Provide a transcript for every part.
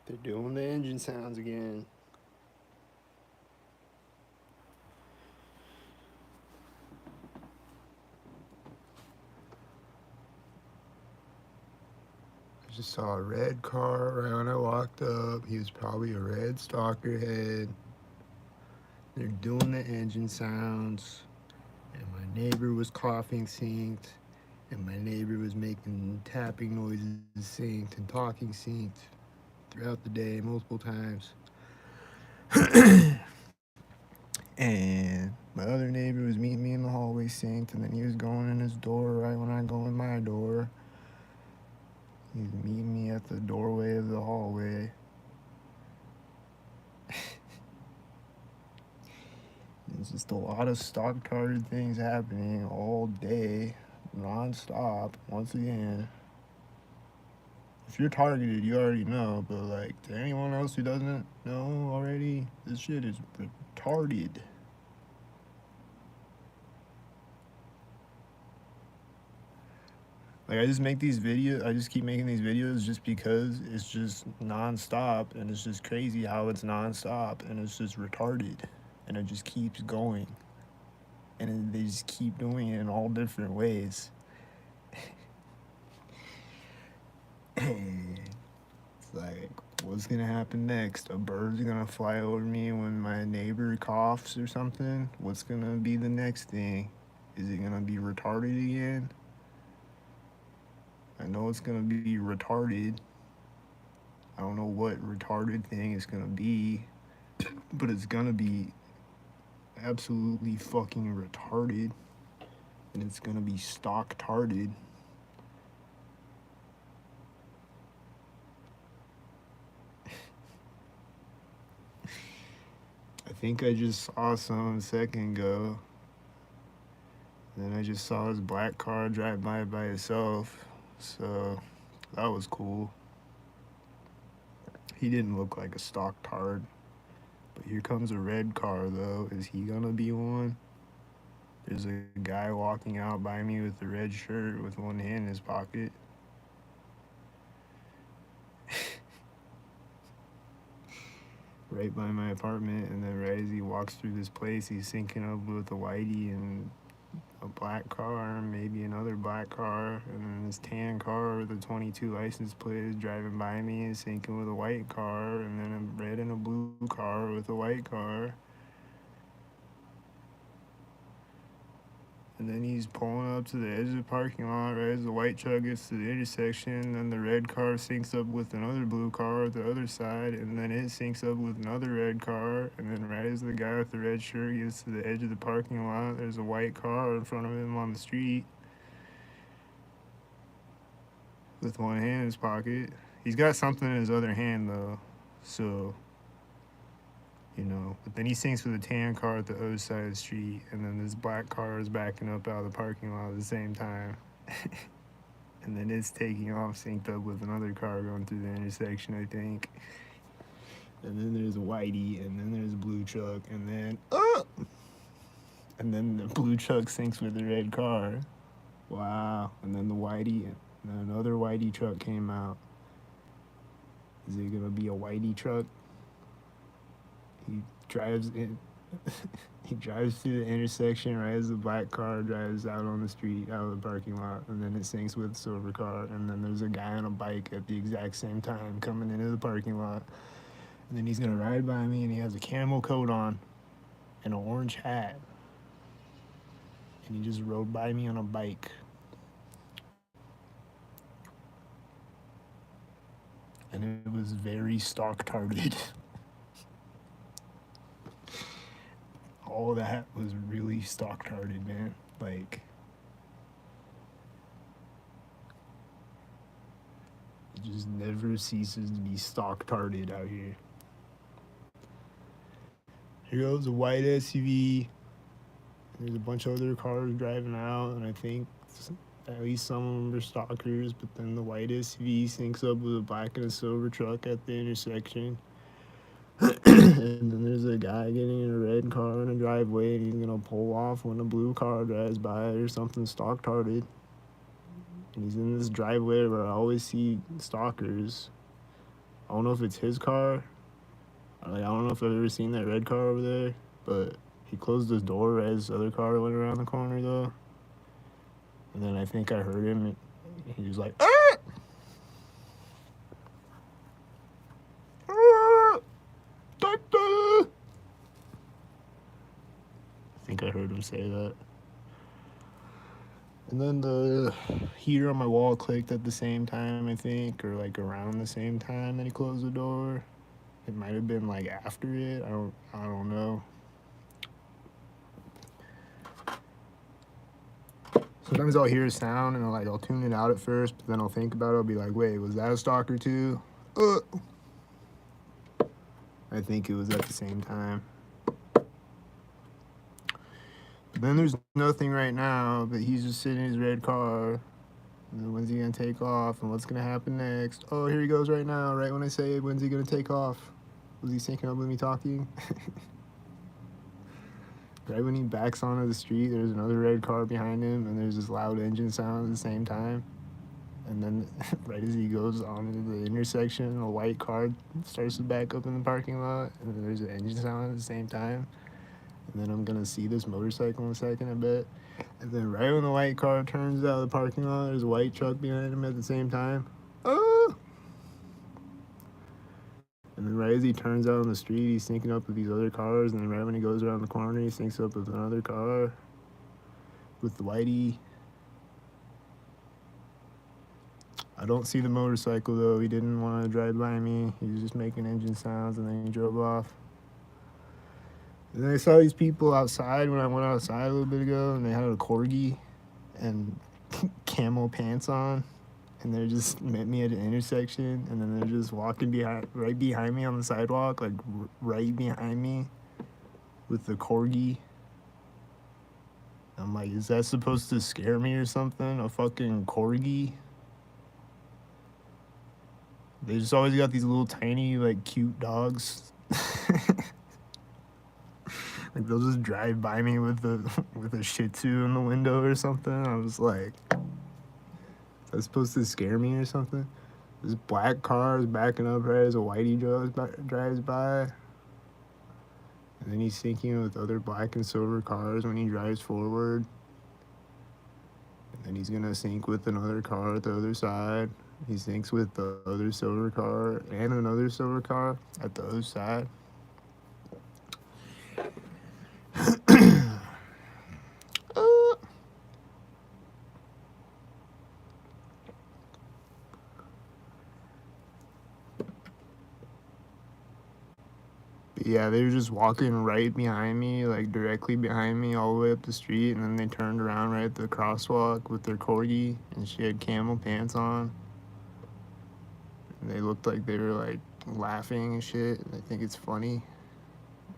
They're doing the engine sounds again. I just saw a red car right when I walked up. He was probably a red stalker head. They're doing the engine sounds. And my neighbor was coughing synced. And my neighbor was making tapping noises synced and talking synced throughout the day multiple times. And my other neighbor was meeting me in the hallway synced, and then he was going in his door right when I go in my door. He's meeting me at the doorway of the hallway. There's just a lot of stock-tarded things happening all day, nonstop. Once again, if you're targeted, you already know. But like to anyone else who doesn't know already, this shit is retarded. Like I just make these videos. I just keep making these videos just because it's just nonstop, and it's just crazy how it's nonstop, and it's just retarded, and it just keeps going, and they just keep doing it in all different ways. It's like, what's gonna happen next? A bird's gonna fly over me when my neighbor coughs or something? What's gonna be the next thing? Is it gonna be retarded again? I know it's gonna be retarded. I don't know what retarded thing it's gonna be, but it's gonna be absolutely fucking retarded, and it's gonna be stock-tarded. I think I just saw some a second ago. Then I just saw his black car drive by itself, so that was cool. He didn't look like a stock tard, but here comes a red car though. Is he gonna be one? There's a guy walking out by me with a red shirt with one hand in his pocket. Right by my apartment, and then right as he walks through this place, he's syncing up with a whitey and a black car, maybe another black car, and then this tan car with a 22 license plate is driving by me and syncing with a white car, and then a red and a blue car with a white car. And then he's pulling up to the edge of the parking lot right as the white truck gets to the intersection. Then the red car syncs up with another blue car at the other side, and then it syncs up with another red car. And then right as the guy with the red shirt gets to the edge of the parking lot, there's a white car in front of him on the street with one hand in his pocket. He's got something in his other hand though, so you know. But then he syncs with a tan car at the other side of the street, and then this black car is backing up out of the parking lot at the same time. And then it's taking off, synced up with another car going through the intersection, I think. And then there's a whitey, and then there's a blue truck, and then the blue truck syncs with the red car. Wow. And then the whitey, and then another whitey truck came out. Is it gonna be a whitey truck? He drives in. He drives through the intersection right as the black car drives out on the street, out of the parking lot, and then it syncs with the silver car, and then there's a guy on a bike at the exact same time coming into the parking lot, and then he's gonna ride by me, and he has a camel coat on and an orange hat, and he just rode by me on a bike. And it was very stock-tarded. All that was really stock-tarded, man. Like, it just never ceases to be stock-tarded out here. Here goes a white SUV. There's a bunch of other cars driving out, and I think at least some of them are stalkers, but then the white SUV syncs up with a black and a silver truck at the intersection. And then there's a guy getting in a red car in a driveway, and he's gonna pull off when a blue car drives by or something stock-tarded. And he's in this driveway where I always see stalkers. I don't know if it's his car. Like, I don't know if I've ever seen that red car over there, but he closed his door right as the other car went around the corner, though. And then I think I heard him. He was like, ah! Ah! Doctor! I think I heard him say that. And then the heater on my wall clicked at the same time, I think, or like around the same time that he closed the door. It might have been like after it. I don't know. Sometimes I'll hear a sound and I'll tune it out at first, but then I'll think about it. I'll be like, wait, was that a stalker too? I think it was at the same time. But then there's nothing right now, but he's just sitting in his red car. And then when's he gonna take off? And what's gonna happen next? Oh, here he goes right now, right when I say, when's he gonna take off? Was he syncing up with me talking? Right when he backs onto the street, there's another red car behind him, and there's this loud engine sound at the same time. And then right as he goes onto the intersection, a white car starts to back up in the parking lot, and then there's an engine sound at the same time. And then I'm gonna see this motorcycle in a second, I bet. And then right when the white car turns out of the parking lot, there's a white truck behind him at the same time. Oh! And then right as he turns out on the street, he's syncing up with these other cars. And then right when he goes around the corner, he syncs up with another car with the whitey. I don't see the motorcycle, though. He didn't want to drive by me. He was just making engine sounds, and then he drove off. And then I saw these people outside when I went outside a little bit ago, and they had a corgi and camo pants on. And they just met me at an intersection, and then they're just walking right behind me on the sidewalk, like right behind me with the corgi. I'm like, is that supposed to scare me or something? A fucking corgi? They just always got these little tiny, like, cute dogs. Like, they'll just drive by me with a Shih Tzu in the window or something. I was like, is that supposed to scare me or something? This black car is backing up right as a whitey drives by. And then he's syncing with other black and silver cars when he drives forward. And then he's gonna sync with another car at the other side. He syncs with the other silver car and another silver car at the other side. Yeah, they were just walking right behind me, like directly behind me, all the way up the street, and then they turned around right at the crosswalk with their corgi, and she had camel pants on. And they looked like they were like laughing and shit. And I think it's funny.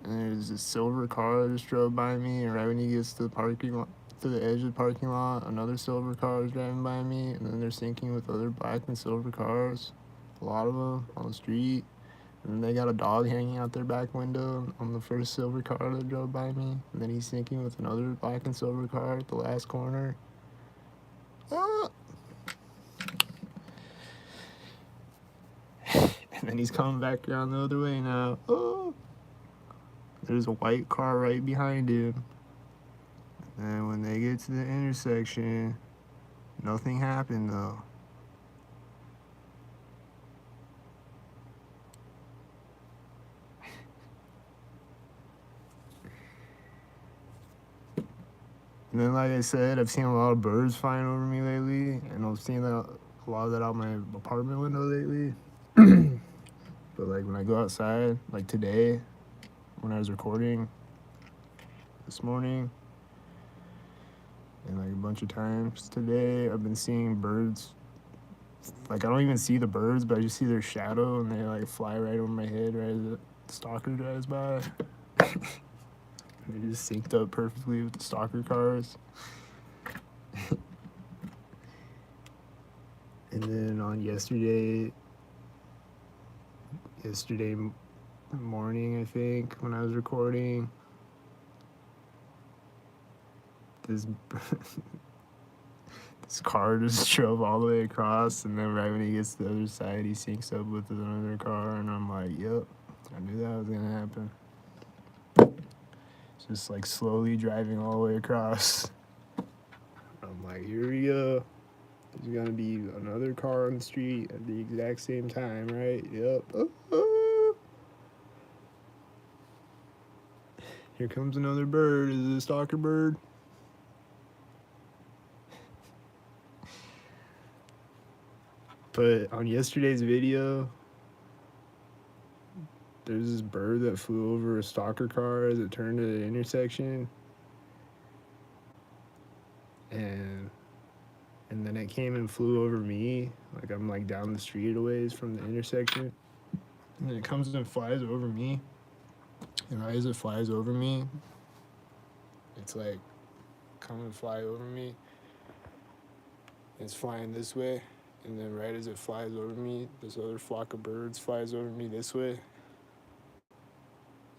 And there's this silver car that just drove by me, and right when he gets to the parking lot, to the edge of the parking lot, another silver car is driving by me, and then they're syncing with other black and silver cars, a lot of them on the street. And they got a dog hanging out their back window on the first silver car that drove by me. And then he's syncing with another black and silver car at the last corner. Ah! And then he's coming back around the other way now. Oh! There's a white car right behind him. And when they get to the intersection, nothing happened though. And then, like I said, I've seen a lot of birds flying over me lately, and I've seen a lot of that out my apartment window lately. But like when I go outside, like today, when I was recording this morning, and like a bunch of times today, I've been seeing birds. Like I don't even see the birds, but I just see their shadow, and they like fly right over my head right as the stalker drives by. They just synced up perfectly with the stalker cars. And then on yesterday morning, I think, when I was recording, this His car just drove all the way across, and then right when he gets to the other side, he syncs up with another car, and I'm like, yep, I knew that was gonna happen. Just like slowly driving all the way across. I'm like, here we go. There's gonna be another car on the street at the exact same time, right? Yep. Here comes another bird. Is it a stalker bird? But on yesterday's video, there's this bird that flew over a stalker car as it turned at an intersection. And then it came and flew over me. Like I'm like down the street a ways from the intersection. And then it comes and flies over me. And right as it flies over me, it's like come and fly over me. It's flying this way. And then right as it flies over me, this other flock of birds flies over me this way.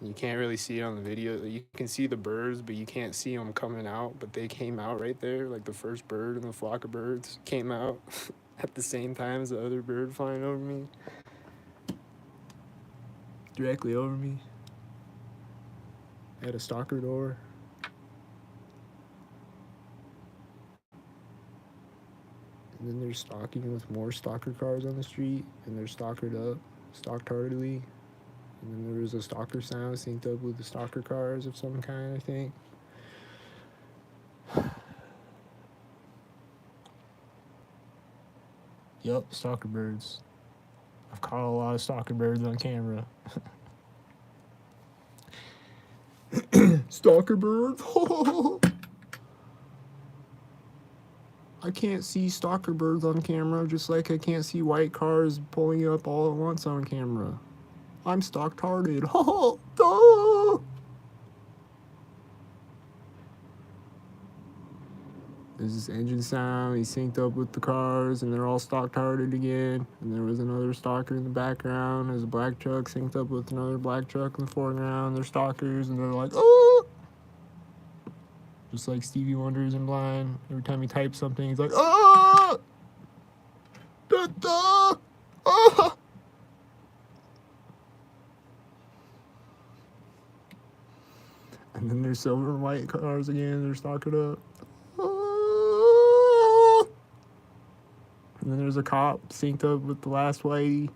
You can't really see it on the video. You can see the birds, but you can't see them coming out. But they came out right there. Like the first bird in the flock of birds came out at the same time as the other bird flying over me. Directly over me. At a stalker door. And then they're stalking with more stalker cars on the street. And they're stalkered up. Stalktardedly. And then there was a stalker sound synced up with the stalker cars of some kind, I think. Yup, stalker birds. I've caught a lot of stalker birds on camera. Stalker birds? I can't see stalker birds on camera, just like I can't see white cars pulling up all at once on camera. I'm stalktarded. There's this engine sound. He synced up with the cars, and they're all stalktarded again. And there was another stalker in the background. There's a black truck synced up with another black truck in the foreground. They're stalkers, and they're like, oh! Just like Stevie Wonder is in Blind. Every time he types something, he's like, oh! Da, da! Oh! And then there's silver and white cars again. They're stalkered up. And then there's a cop synced up with the last whitey.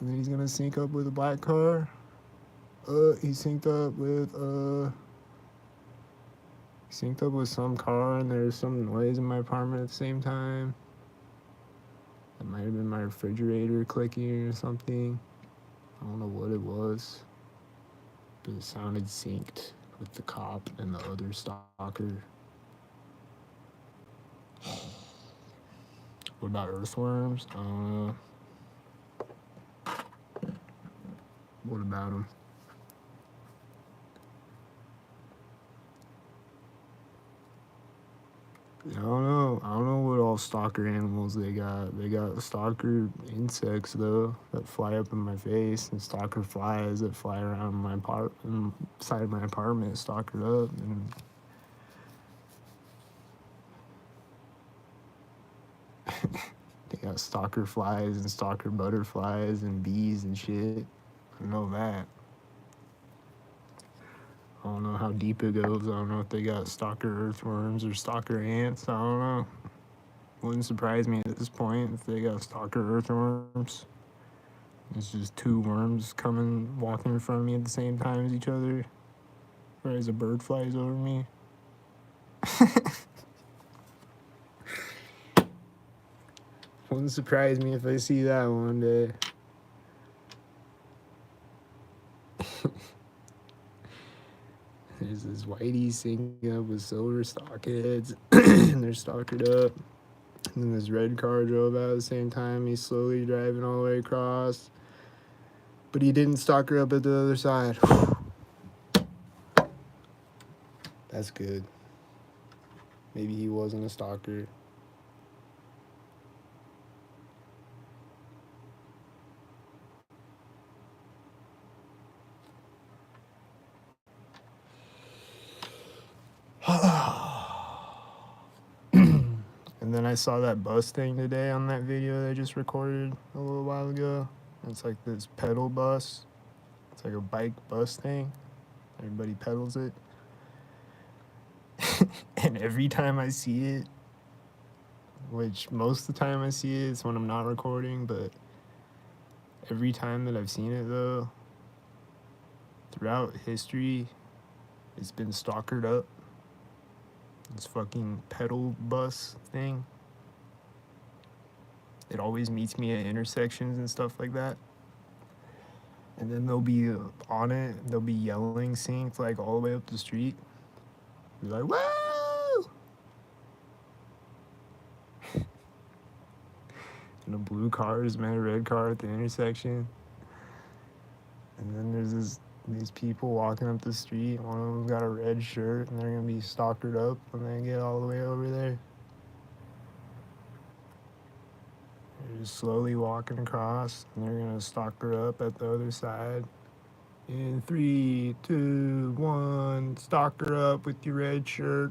And then he's gonna sync up with a black car. He's synced up with some car, and there's some noise in my apartment at the same time. That might have been my refrigerator clicking or something. I don't know what it was. But it sounded synced with the cop and the other stalker. What about earthworms? I don't know. What about them? I don't know what all stalker animals they got. They got stalker insects, though, that fly up in my face, and stalker flies that fly around my side of my apartment, stalkered up. And they got stalker flies and stalker butterflies and bees and shit. I know that. I don't know how deep it goes. I don't know if they got stalker earthworms or stalker ants. I don't know. Wouldn't surprise me at this point if they got stalker earthworms. It's just two worms walking in front of me at the same time as each other. Or as a bird flies over me. Wouldn't surprise me if I see that one day. There's this whitey syncing up with silver stockheads, and they're stalkered up. And then this red car drove out at the same time. He's slowly driving all the way across. But he didn't stalker up at the other side. That's good. Maybe he wasn't a stalker. And then I saw that bus thing today on that video that I just recorded a little while ago. It's like this pedal bus. It's like a bike bus thing. Everybody pedals it. And every time I see it, which most of the time I see it is when I'm not recording, but every time that I've seen it though, throughout history, it's been stalkered up. This fucking pedal bus thing. It always meets me at intersections and stuff like that. And then they'll be on it, they'll be yelling, synced like all the way up the street. Be like, whoa! And a blue car is met a red car at the intersection. And then there's these people walking up the street. One of them's got a red shirt, and they're gonna be stalkered up when they get all the way over there. They're just slowly walking across, and they're gonna stalk her up at the other side. In 3, 2, 1, stalk her up with your red shirt.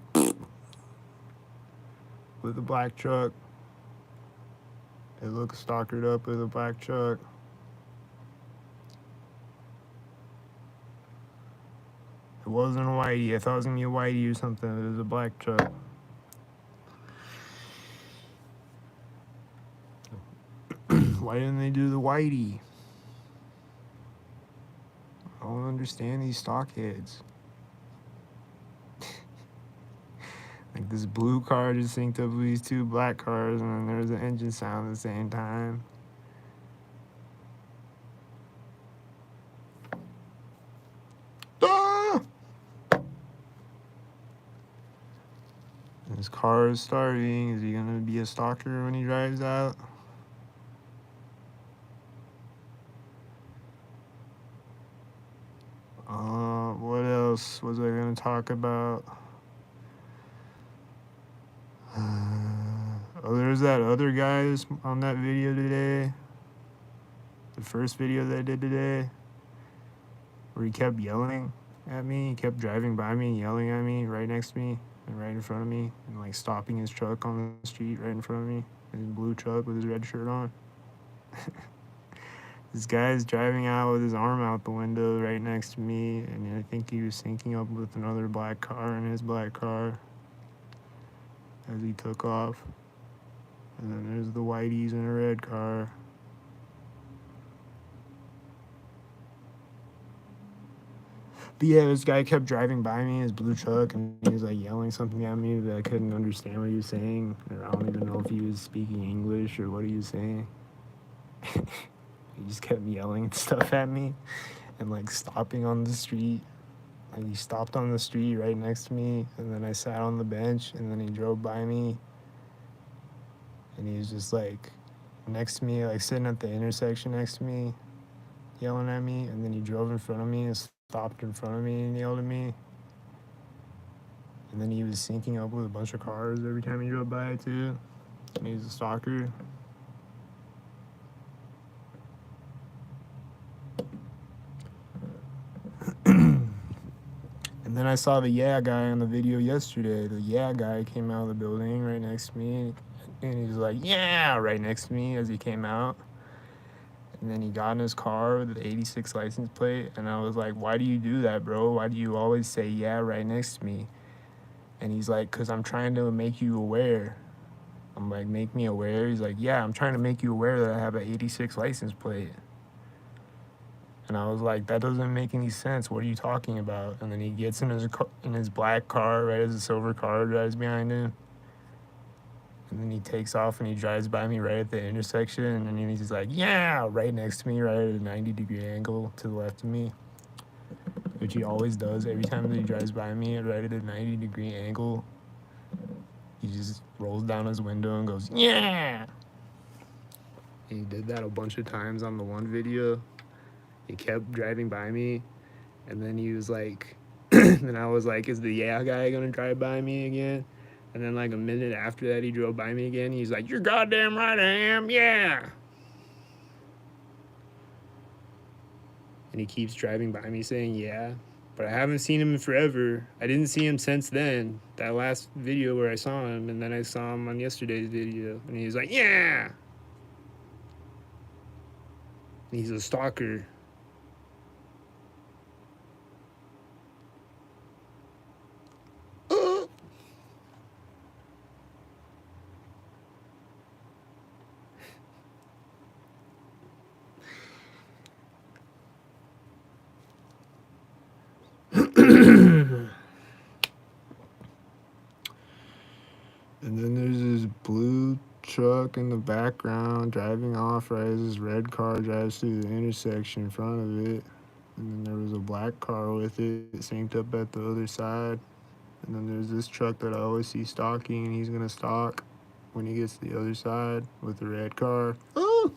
With a black truck. It looks stalkered up with a black truck. It wasn't a whitey. I thought it was gonna be a whitey or something. It was a black truck. Why didn't they do the whitey? I don't understand these stockheads. Like this blue car just synced up with these two black cars, and then there's an engine sound at the same time. Ah! His car is starting. Is he gonna be a stalker when he drives out? What else was I gonna talk about? Oh, there's that other guy on that video today. The first video that I did today, where he kept yelling at me. He kept driving by me, yelling at me, right next to me, and right in front of me, and like stopping his truck on the street right in front of me. His blue truck with his red shirt on. This guy's driving out with his arm out the window right next to me, and I think he was syncing up with another black car in his black car as he took off. And then there's the whiteys in a red car. But yeah, this guy kept driving by me in his blue truck, and he was like yelling something at me that I couldn't understand what he was saying. Or I don't even know if he was speaking English or what he was saying. He just kept yelling stuff at me and like stopping on the street. Like he stopped on the street right next to me, and then I sat on the bench, and then he drove by me, and he was just like next to me, like sitting at the intersection next to me, yelling at me, and then he drove in front of me and stopped in front of me and yelled at me. And then he was syncing up with a bunch of cars every time he drove by too. And he was a stalker. And then I saw the yeah guy on the video yesterday. The yeah guy came out of the building right next to me, and he was like, yeah, right next to me as he came out. And then he got in his car with the 86 license plate, and I was like, why do you do that, bro? Why do you always say yeah right next to me? And he's like, because I'm trying to make you aware. I'm like, make me aware? He's like, yeah, I'm trying to make you aware that I have an 86 license plate. And I was like, that doesn't make any sense. What are you talking about? And then he gets in his black car right as the silver car drives behind him. And then he takes off and he drives by me right at the intersection. And then he's just like, yeah, right next to me, right at a 90-degree angle to the left of me. Which he always does every time that he drives by me, right at a 90-degree angle. He just rolls down his window and goes, yeah. And he did that a bunch of times on the one video. He kept driving by me, and then he was like, then I was like, is the yeah guy gonna drive by me again? And then like a minute after that, he drove by me again. He's like, you're goddamn right I am, yeah. And he keeps driving by me saying yeah, but I haven't seen him in forever. I didn't see him since then. That last video where I saw him, and then I saw him on yesterday's video, and he was like, "Yeah." He's a stalker. And then there's this blue truck in the background driving off right as this red car drives through the intersection in front of it. And then there was a black car with it synced up at the other side. And then there's this truck that I always see stalking, and he's gonna stalk when he gets to the other side with the red car. Oh!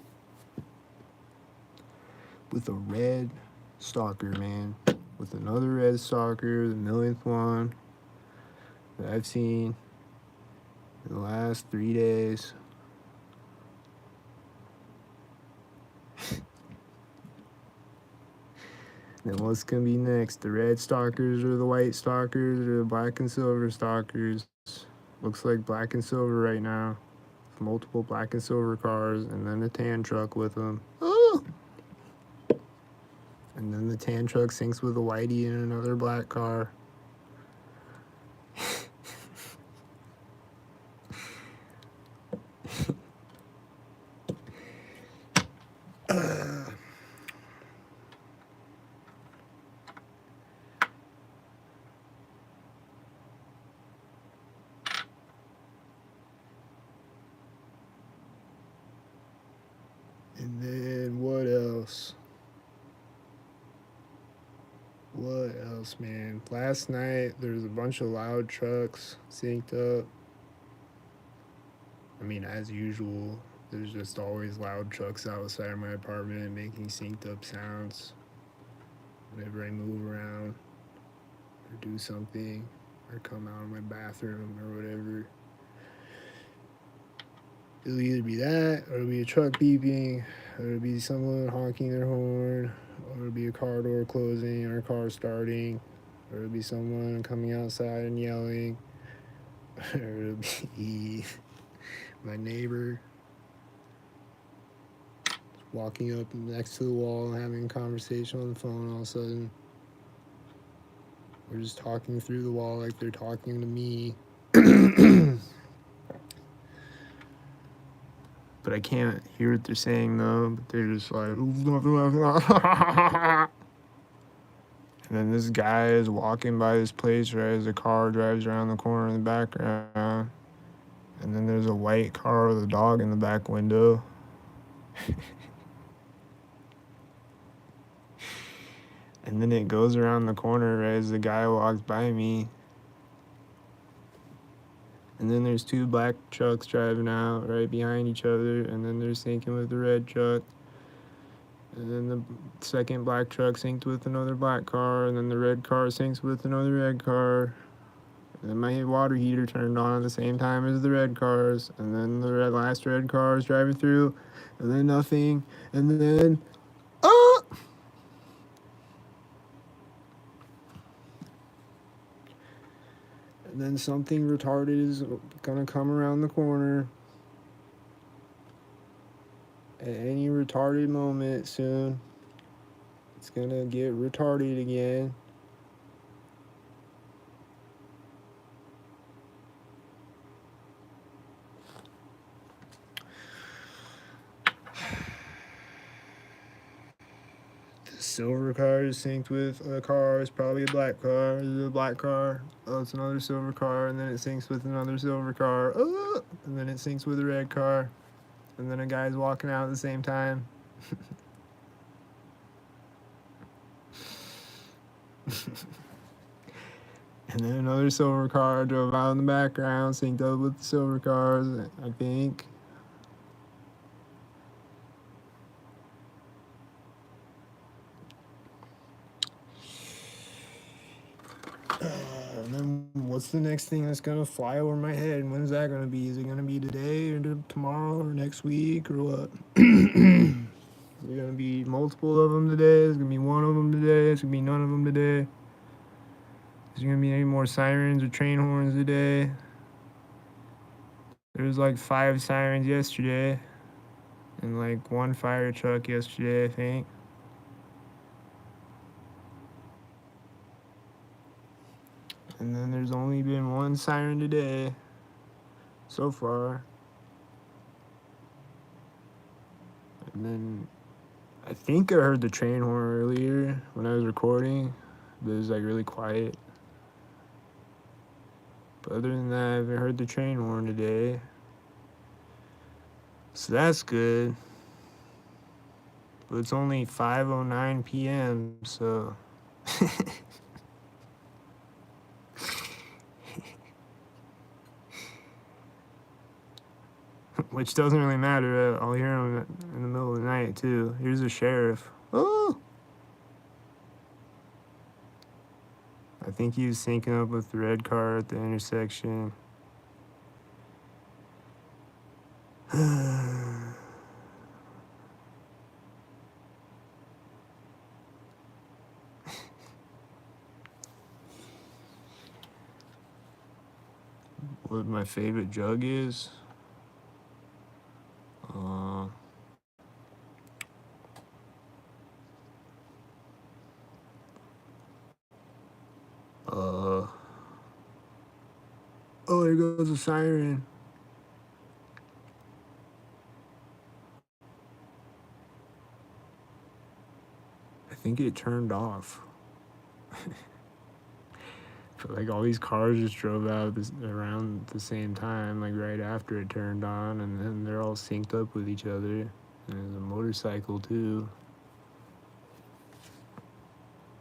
With a red stalker, man. With another red stalker, the millionth one that I've seen in the last 3 days. Then what's gonna be next? The red stalkers or the white stalkers or the black and silver stalkers? Looks like black and silver right now. Multiple black and silver cars, and then a tan truck with them. Oh! And then the tan truck syncs with a whitey in another black car. And then what else? What else, man? Last night there was a bunch of loud trucks synced up. I mean, as usual, there's just always loud trucks outside my apartment making synced up sounds whenever I move around or do something or come out of my bathroom or whatever. It'll either be that, or it'll be a truck beeping, or it'll be someone honking their horn, or it'll be a car door closing, or a car starting, or it'll be someone coming outside and yelling, or it'll be my neighbor walking up next to the wall and having a conversation on the phone all of a sudden. Or just talking through the wall like they're talking to me. But I can't hear what they're saying though. But they're just like, and then this guy is walking by this place right as a car drives around the corner in the background. And then there's a white car with a dog in the back window. And then it goes around the corner right as the guy walks by me. And then there's two black trucks driving out right behind each other, and then they're syncing with the red truck. And then the second black truck synced with another black car, and then the red car syncs with another red car. And then my water heater turned on at the same time as the red cars, and then the last red car is driving through, and then nothing, and then and then something retarded is gonna come around the corner at any retarded moment soon. It's gonna get retarded again. The silver car is synced with a car. It's probably a black car. It's a black car. Oh, it's another silver car, and then it syncs with another silver car. Oh, and then it syncs with a red car, and then a guy's walking out at the same time. And then another silver car drove out in the background, synced up with the silver cars, I think. And then what's the next thing that's gonna fly over my head? When's that gonna be? Is it gonna be today or tomorrow or next week or what? Is there gonna be multiple of them today? Is it gonna be one of them today? Is it gonna be none of them today? Is there gonna be any more sirens or train horns today? There was like 5 sirens yesterday, and like 1 fire truck yesterday, I think. And then there's only been 1 siren today so far. And then I think I heard the train horn earlier when I was recording, but it was like really quiet. But other than that, I haven't heard the train horn today. So that's good. But it's only 5:09 p.m., so which doesn't really matter. I'll hear him in the middle of the night too. Here's the sheriff. Oh, I think he was syncing up with the red car at the intersection. What my favorite jug is? Uh, uh, oh, there goes a siren. I think it turned off. But like all these cars just drove out around the same time, like right after it turned on, and then they're all synced up with each other. And there's a motorcycle too.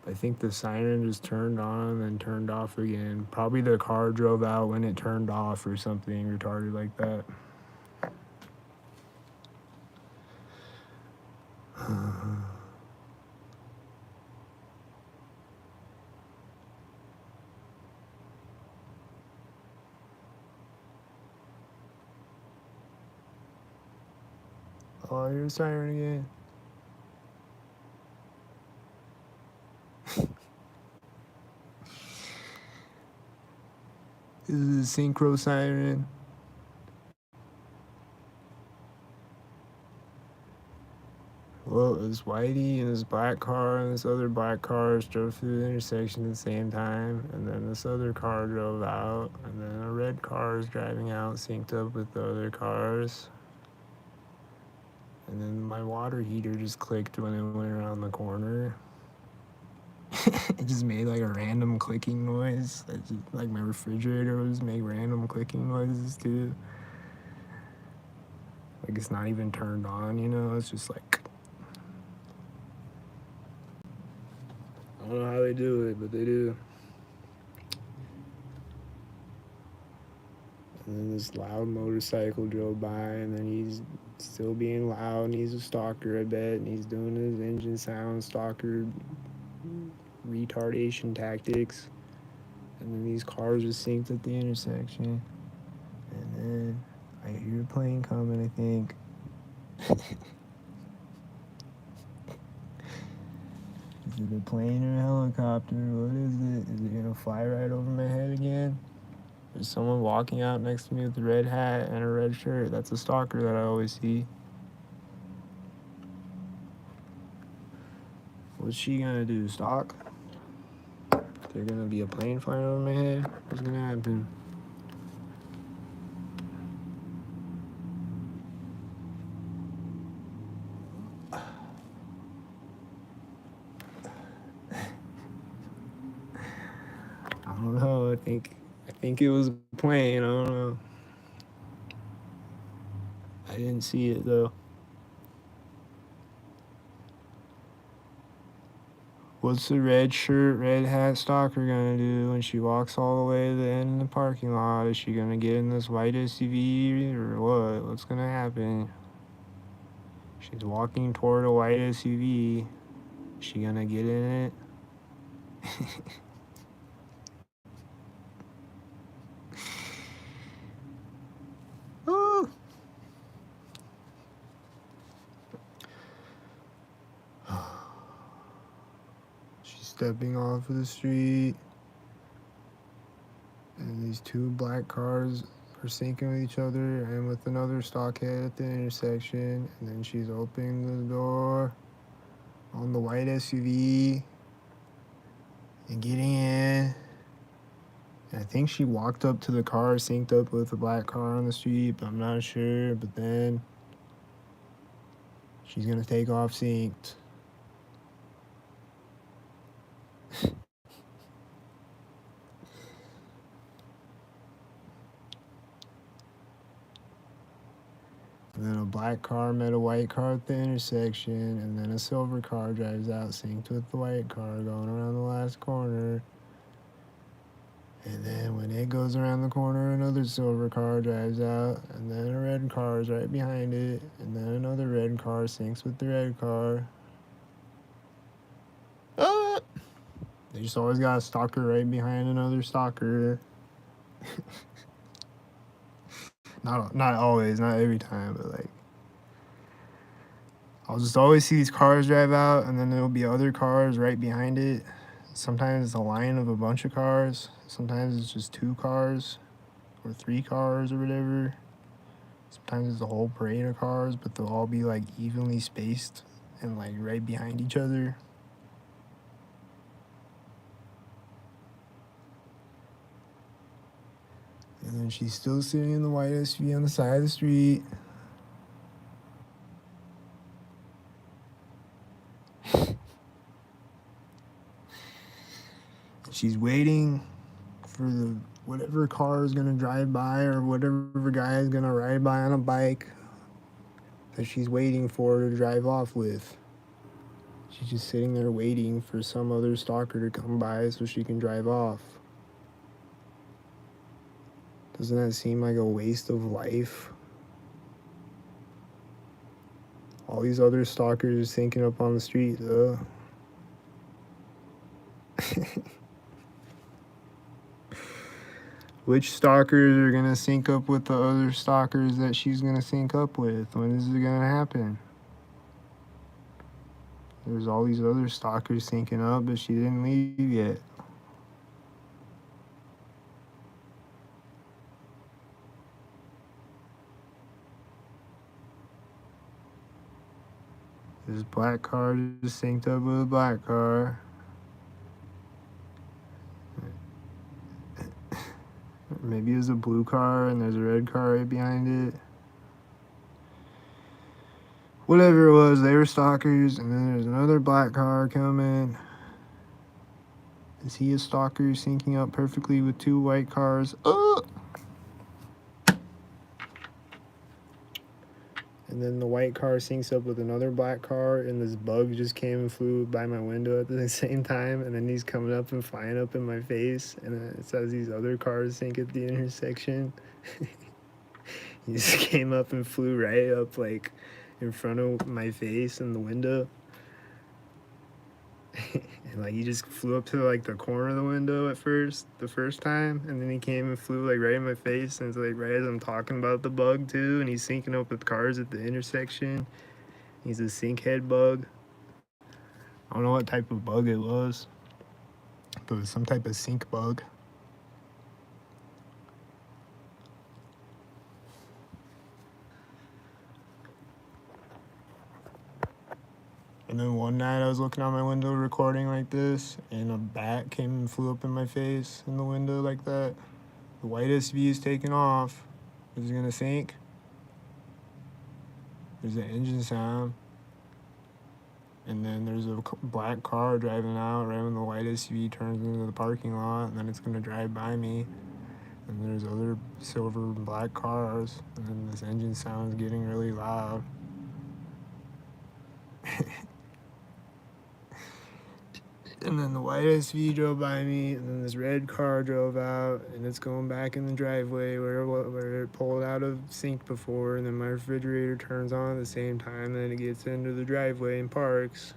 I think the siren just turned on and turned off again. Probably the car drove out when it turned off or something retarded like that. Oh, here's a siren again. This is a synchro siren. Well, it was Whitey and this black car and this other black car drove through the intersection at the same time, and then this other car drove out, and then a red car is driving out, synced up with the other cars. And then my water heater just clicked when it went around the corner. It just made like a random clicking noise. Like my refrigerator would just make random clicking noises too. Like it's not even turned on, you know? It's just like, I don't know how they do it, but they do. And then this loud motorcycle drove by, and then he's still being loud, and he's a stalker, I bet, and he's doing his engine sound stalker retardation tactics. And then these cars are synced at the intersection. And then I hear a plane coming, I think. Is it a plane or a helicopter? What is it? Is it gonna fly right over my head again? There's someone walking out next to me with a red hat and a red shirt. That's a stalker that I always see. What's she gonna do? Stalk? There's gonna be a plane flying over my head? What's gonna happen? I don't know. I think it was a plane. I don't know. I didn't see it though. What's the red shirt, red hat stalker gonna do when she walks all the way to the end of the parking lot? Is she gonna get in this white SUV or what? What's gonna happen? She's walking toward a white SUV. Is she gonna get in it? Oh. She's stepping off of the street. two black cars are syncing with each other and with another stockhead at the intersection. And then she's opening the door on the white SUV and getting in. And I think she walked up to the car synced up with the black car on the street, but I'm not sure. But then she's gonna take off synced. And then a black car met a white car at the intersection, and then a silver car drives out synced with the white car going around the last corner. And then when it goes around the corner, another silver car drives out, and then a red car is right behind it, and then another red car syncs with the red car. They just always got a stalker right behind another stalker. Not always, not every time, but like I'll just always see these cars drive out, and then there'll be other cars right behind it. Sometimes it's a line of a bunch of cars. Sometimes it's just 2 cars or 3 cars or whatever. Sometimes it's a whole parade of cars, but they'll all be like evenly spaced and like right behind each other. And then she's still sitting in the white SUV on the side of the street. She's waiting for the whatever car is gonna drive by or whatever guy is gonna ride by on a bike that she's waiting for to drive off with. She's just sitting there waiting for some other stalker to come by so she can drive off. Doesn't that seem like a waste of life? All these other stalkers are syncing up on the street, though. Which stalkers are gonna sync up with the other stalkers that she's gonna sync up with? When is it gonna happen? There's all these other stalkers syncing up, but she didn't leave yet. This black car just synced up with a black car. Maybe it's a blue car and there's a red car right behind it. Whatever it was, they were stalkers, and then there's another black car coming. Is he a stalker syncing up perfectly with 2 white cars? Oh! And then the white car syncs up with another black car, and this bug just came and flew by my window at the same time, and then he's coming up and flying up in my face, and it says these other cars sync at the intersection. He just came up and flew right up like in front of my face in the window. And like he just flew up to like the corner of the window the first time, and then he came and flew like right in my face, and it's like right as I'm talking about the bug too, and he's syncing up with cars at the intersection. He's a sync head bug. I don't know what type of bug it was, but it was some type of sync bug. And then one night I was looking out my window recording like this, and a bat came and flew up in my face in the window like that. The white SUV is taking off. Is it gonna sink? There's an engine sound. And then there's a black car driving out right when the white SUV turns into the parking lot, and then it's gonna drive by me. And there's other silver and black cars, and then this engine sound is getting really loud. And then the white SUV drove by me, and then this red car drove out, and it's going back in the driveway where it pulled out of sync before, and then my refrigerator turns on at the same time, and then it gets into the driveway and parks.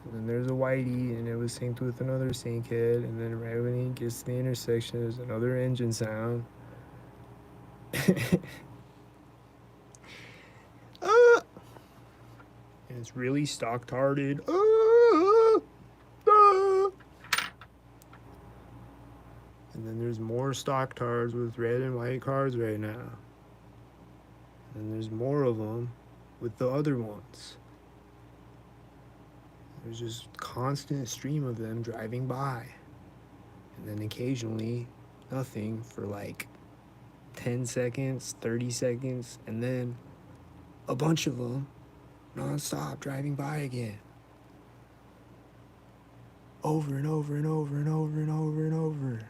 And then there's a whitey, and it was synced with another sync head, and then right when he gets to the intersection, there's another engine sound. And it's really stalktarded. And And then there's more stock tards with red and white cars right now. And there's more of them with the other ones. There's just constant stream of them driving by. And then occasionally nothing for like 10 seconds, 30 seconds, and then a bunch of them nonstop driving by again. Over and over and over and over and over and over.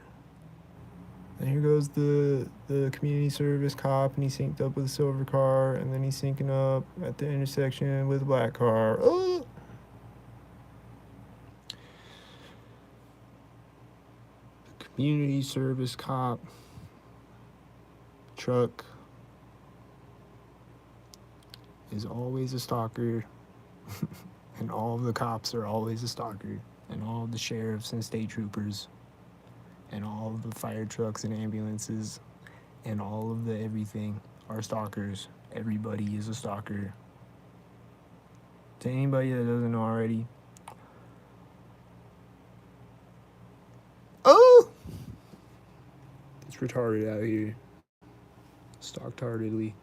And here goes the community service cop, and he's synced up with a silver car, and then he's syncing up at the intersection with a black car. Oh! The community service cop truck is always a stalker, and all of the cops are always a stalker, and all of the sheriffs and state troopers, and all of the fire trucks and ambulances, and all of the everything are stalkers. Everybody is a stalker. To anybody that doesn't know already, oh! It's retarded out here. Stalktardedly.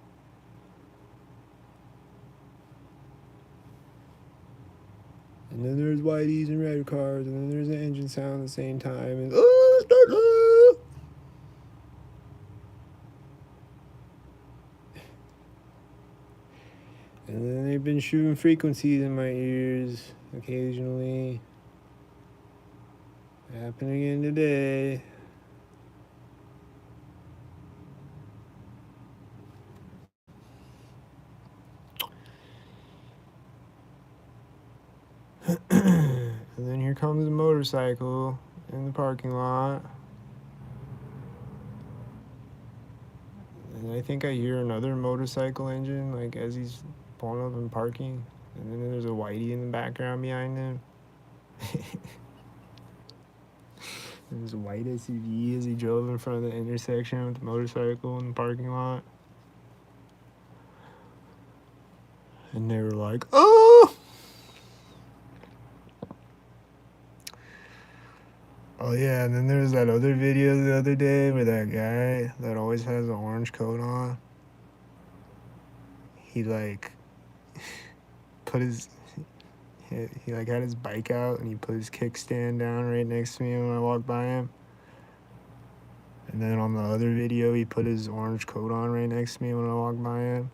And then there's whiteys and red cars, and then there's an engine sound at the same time, and and then they've been shooting frequencies in my ears occasionally. Happening again today. And then here comes a motorcycle in the parking lot. And I think I hear another motorcycle engine, like as he's pulling up and parking. And then there's a whitey in the background behind him. And there's a white SUV as he drove in front of the intersection with the motorcycle in the parking lot. And they were like, oh! Oh yeah, and then there was that other video the other day where that guy that always has an orange coat on, he like put his he like had his bike out and he put his kickstand down right next to me when I walked by him. And then on the other video, he put his orange coat on right next to me when I walked by him.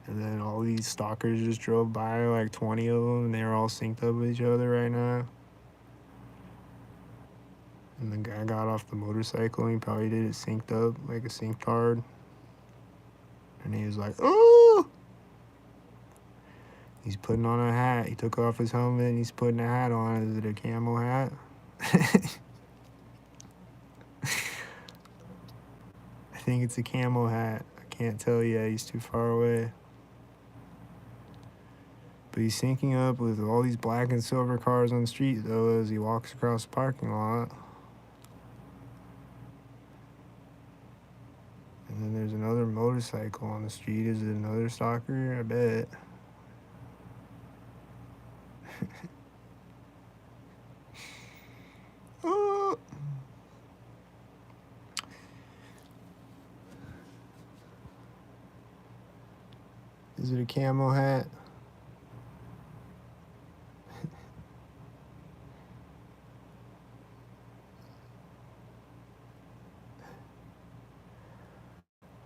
And then all these stalkers just drove by, like 20 of them, and they were all synced up with each other right now. And the guy got off the motorcycle and he probably did it synced up, like a sync card. And he was like, oh! He's putting on a hat. He took off his helmet and he's putting a hat on. Is it a camo hat? I think it's a camo hat. I can't tell yet. He's too far away. But he's syncing up with all these black and silver cars on the street, though, as he walks across the parking lot. And then there's another motorcycle on the street. Is it another stalker? I bet. Oh. Is it a camo hat?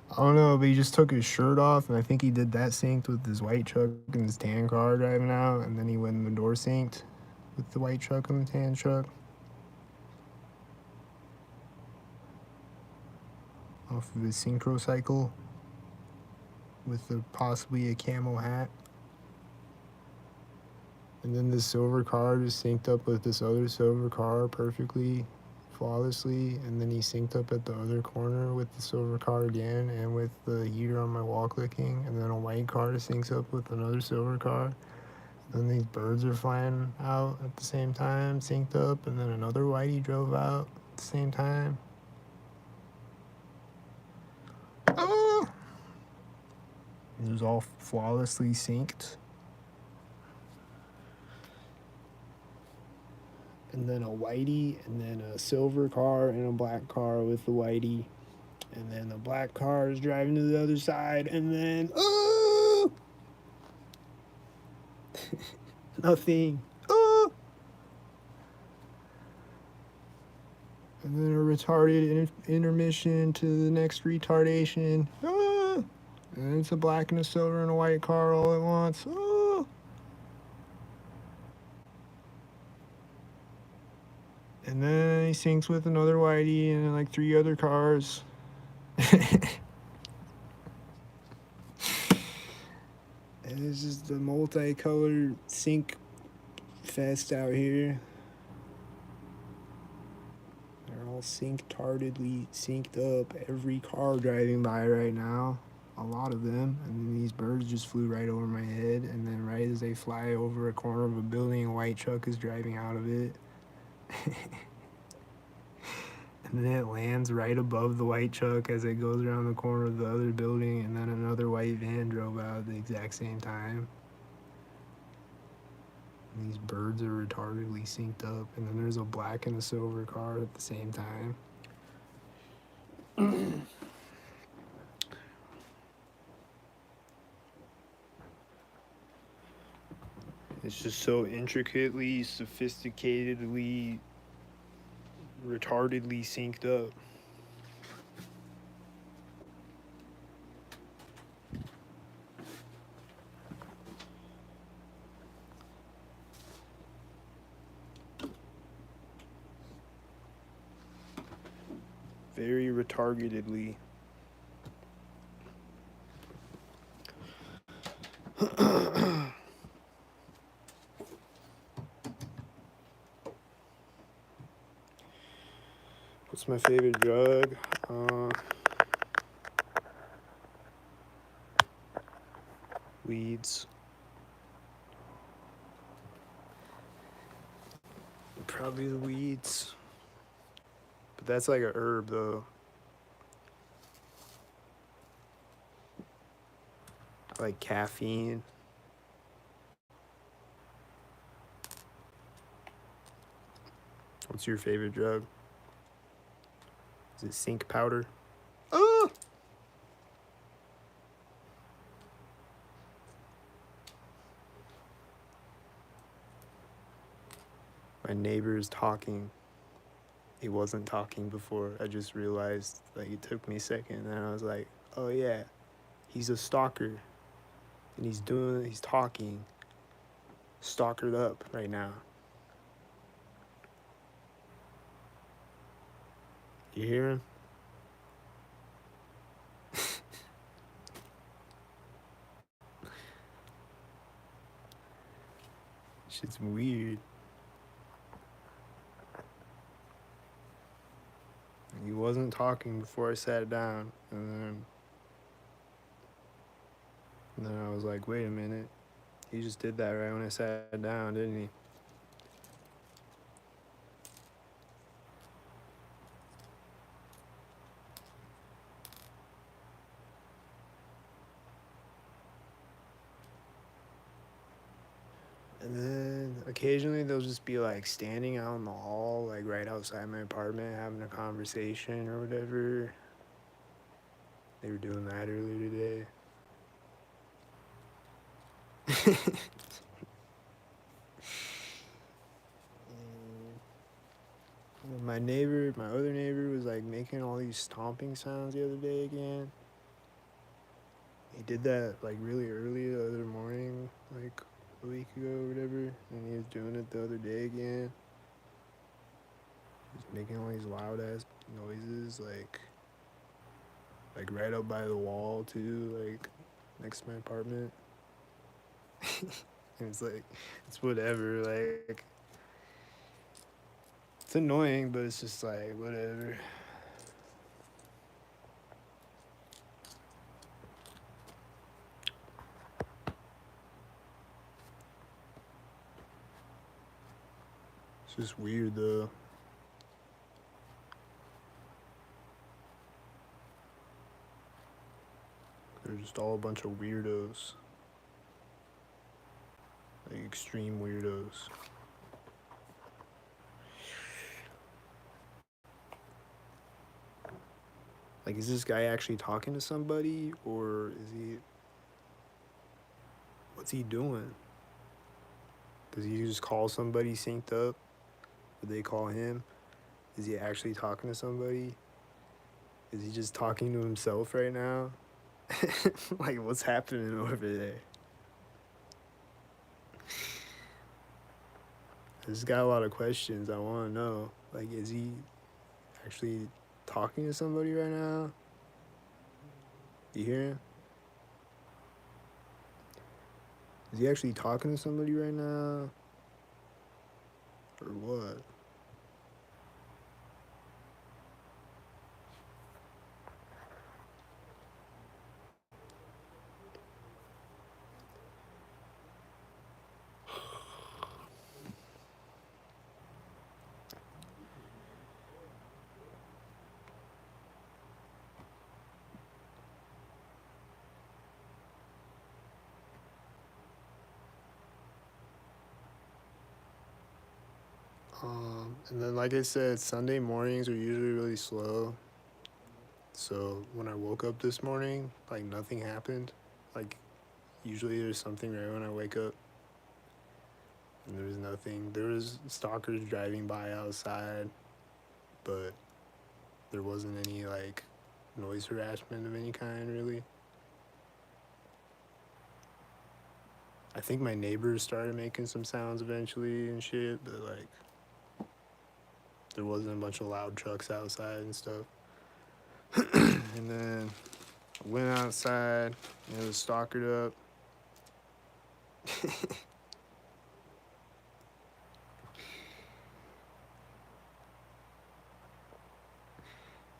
I don't know, but he just took his shirt off, and I think he did that synced with his white truck and his tan car driving out, and then he went in the door synced with the white truck and the tan truck. Off of his synchro cycle with possibly a camo hat. And then this silver car just synced up with this other silver car perfectly, flawlessly, and then he synced up at the other corner with the silver car again and with the heater on my wall clicking, and then a white car syncs up with another silver car. Then these birds are flying out at the same time, synced up, and then another whitey drove out at the same time. Oh! It was all flawlessly synced. and then a whitey, and then a silver car and a black car with the whitey, and then the black car is driving to the other side, and then nothing. And then a retarded intermission to the next retardation. And it's a black and a silver and a white car all at once. And then he syncs with another whitey and like 3 other cars. And it's just the multicolored sync fest out here. They're all stalktardedly synced up. Every car driving by right now. A lot of them. And then these birds just flew right over my head. And then right as they fly over a corner of a building, a white truck is driving out of it. And then it lands right above the white truck as it goes around the corner of the other building, and then another white van drove out at the exact same time. And these birds are retardedly synced up, and then there's a black and a silver car at the same time. It's just so intricately, sophisticatedly, retardedly synced up. Very retargetedly. What's my favorite drug? Weeds. Probably the weeds. But that's like a herb though. I like caffeine. What's your favorite drug? Is it zinc powder? Oh! My neighbor is talking. He wasn't talking before. I just realized, like, it took me a second, and I was like, oh yeah, he's a stalker. And he's talking. Stalkered up right now. You hear him? Shit's weird. He wasn't talking before I sat down, and then I was like, wait a minute. He just did that right when I sat down, didn't he? And then occasionally they'll just be like standing out in the hall, like right outside my apartment, having a conversation or whatever. They were doing that earlier today. My other neighbor was like making all these stomping sounds the other day again. He did that like really early the other morning, like a week ago or whatever, and he was doing it the other day again. He's making all these loud ass noises, like right up by the wall too, like next to my apartment. And it's like, it's whatever, like it's annoying, but it's just like whatever. It's just weird though. They're just all a bunch of weirdos. Like extreme weirdos. Like, is this guy actually talking to somebody, or is he? What's he doing? Does he just call somebody synced up? Would they call him? Is he actually talking to somebody? Is he just talking to himself right now? Like, what's happening over there? I just got a lot of questions I want to know. Like, is he actually talking to somebody right now? You hear him? Is he actually talking to somebody right now? Or what? And then, like I said, Sunday mornings are usually really slow. So when I woke up this morning, like nothing happened. Like usually there's something right when I wake up, and there was nothing. There was stalkers driving by outside, but there wasn't any like noise harassment of any kind really. I think my neighbors started making some sounds eventually and shit, but like there wasn't a bunch of loud trucks outside and stuff. And then I went outside and it was stalkered up.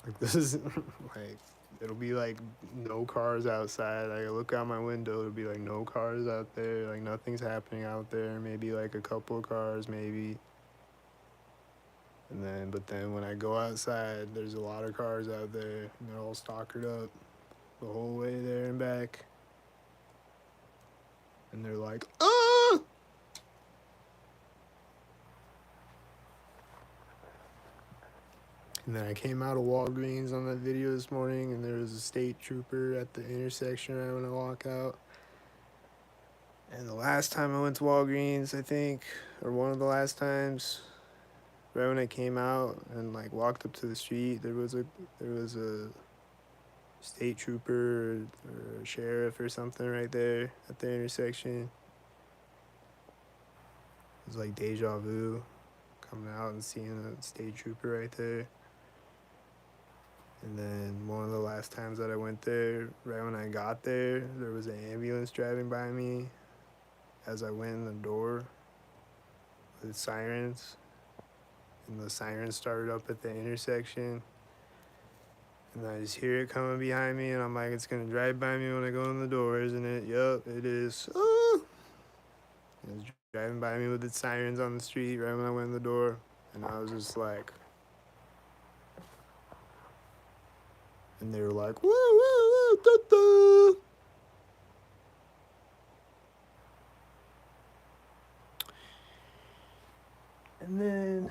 Like this is like it'll be like no cars outside. Like I look out my window, it'll be like no cars out there. Like nothing's happening out there. Maybe like a couple of cars, maybe. And then, but then when I go outside, there's a lot of cars out there, and they're all stalkered up the whole way there and back. And they're like, ah! And then I came out of Walgreens on that video this morning, and there was a state trooper at the intersection right when I walk out. And the last time I went to Walgreens, I think, or one of the last times, right when I came out and like walked up to the street, there was a state trooper or a sheriff or something right there at the intersection. It was like deja vu, coming out and seeing a state trooper right there. And then one of the last times that I went there, right when I got there, there was an ambulance driving by me as I went in the door with sirens. And the sirens started up at the intersection. And I just hear it coming behind me, and I'm like, it's gonna drive by me when I go in the door, isn't it? Yup, it is. Ah! It was driving by me with its sirens on the street right when I went in the door. And I was just like, and they were like, woo, woo, woo, da, da. And then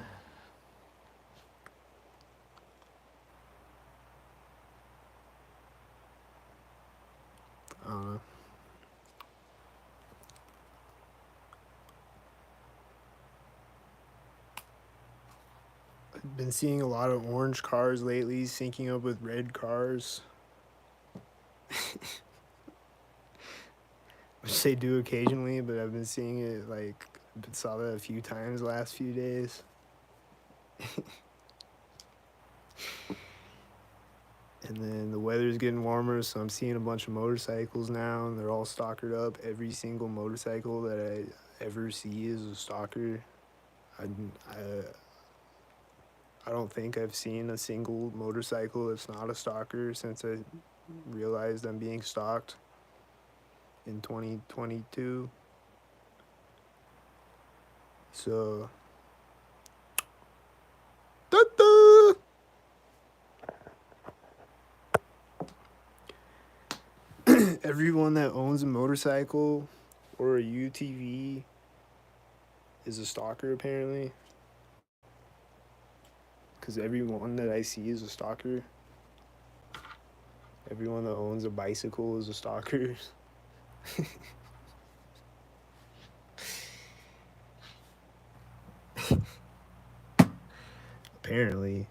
I don't know. I've been seeing a lot of orange cars lately syncing up with red cars. Which they do occasionally, but I've been seeing it like saw that a few times the last few days. And then the weather's getting warmer, so I'm seeing a bunch of motorcycles now, and they're all stalkered up. Every single motorcycle that I ever see is a stalker. I, I don't think I've seen a single motorcycle that's not a stalker since I realized I'm being stalked in 2022. So, da-da! Everyone that owns a motorcycle or a UTV is a stalker, apparently. Because everyone that I see is a stalker. Everyone that owns a bicycle is a stalker. Apparently,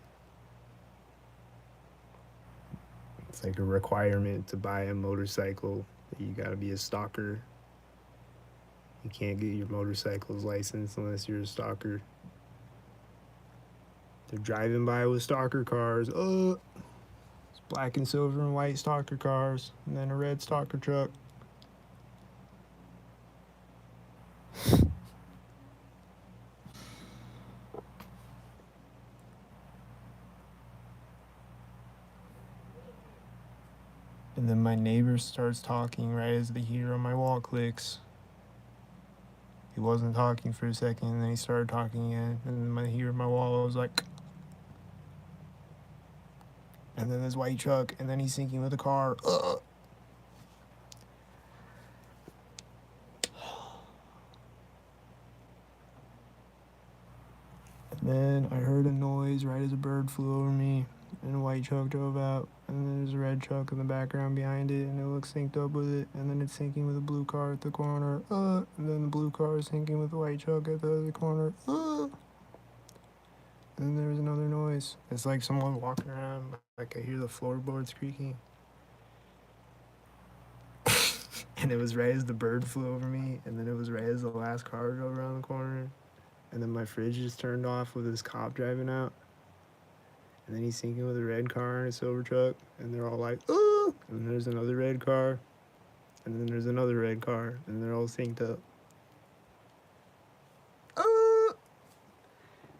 it's like a requirement to buy a motorcycle. You gotta be a stalker. You can't get your motorcycle's license unless you're a stalker. They're driving by with stalker cars. It's black and silver and white stalker cars, and then a red stalker truck. And then my neighbor starts talking right as the heater on my wall clicks. He wasn't talking for a second, and then he started talking again. And then my heater on my wall was like, and then this white truck, and then he's sinking with the car. And then I heard a noise right as a bird flew over me, and a white truck drove out. And then there's a red truck in the background behind it, and it looks synced up with it. And then it's syncing with a blue car at the corner. And then the blue car is syncing with the white truck at the other corner. And then there's another noise. It's like someone walking around. Like I hear the floorboards creaking. And it was right as the bird flew over me. And then it was right as the last car drove around the corner. And then my fridge just turned off with this cop driving out. And then he's syncing with a red car and a silver truck. And they're all like, ooh! And then there's another red car. And then there's another red car. And they're all synced up.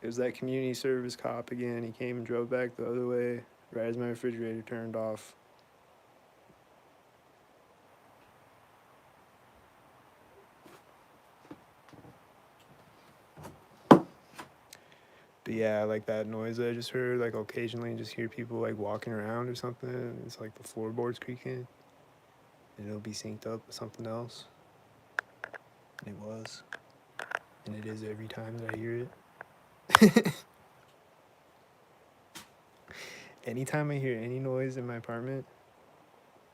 It was that community service cop again. He came and drove back the other way right as my refrigerator turned off. But yeah, like that noise I just heard, like occasionally just hear people like walking around or something. And it's like the floorboards creaking. And it'll be synced up with something else. And it was. And it is every time that I hear it. Anytime I hear any noise in my apartment,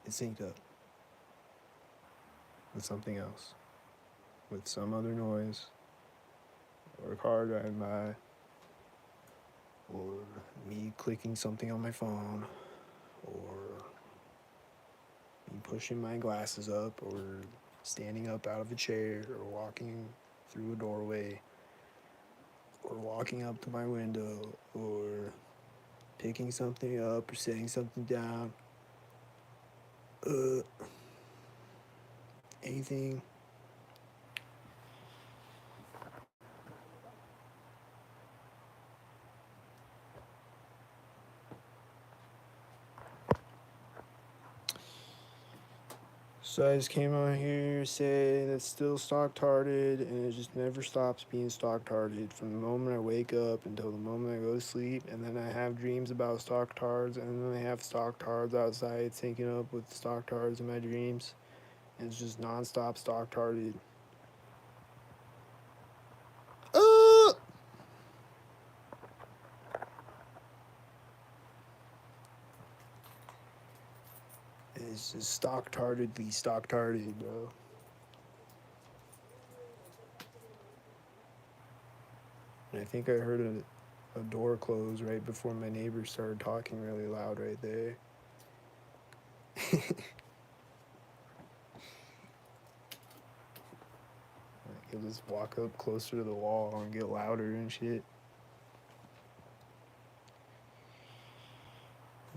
it's synced up with something else. With some other noise. Or a car driving by. Or me clicking something on my phone. Or me pushing my glasses up. Or standing up out of a chair. Or walking through a doorway. Or walking up to my window. Or picking something up or setting something down. Anything. So I just came on here saying it's still stalktarded, and it just never stops being stalktarded from the moment I wake up until the moment I go to sleep. And then I have dreams about stalktards, and then I have stalktards outside syncing up with stalktards in my dreams. And it's just nonstop stalktarded. It's just stalktarded, bro. And I think I heard a door close right before my neighbor started talking really loud right there. He'll just walk up closer to the wall and get louder and shit.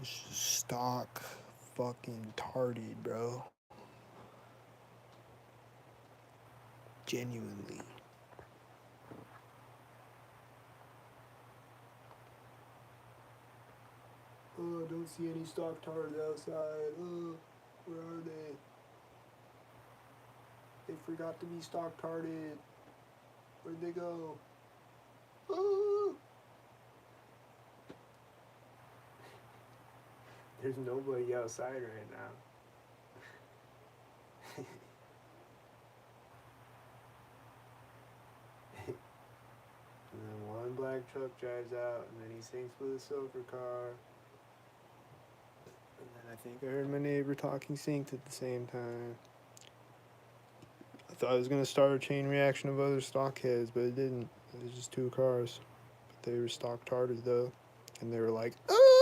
It's just stock fucking tarded, bro. Genuinely. Oh, I don't see any stock tards outside. Oh, where are they? They forgot to be stock tarded. Where'd they go? Oh! There's nobody outside right now. And then one black truck drives out, and then he sinks with a silver car. And then I think I heard my neighbor talking synced at the same time. I thought it was gonna start a chain reaction of other stockheads, but it didn't. It was just two cars. But they were stock tarded though, and they were like, "Oh!"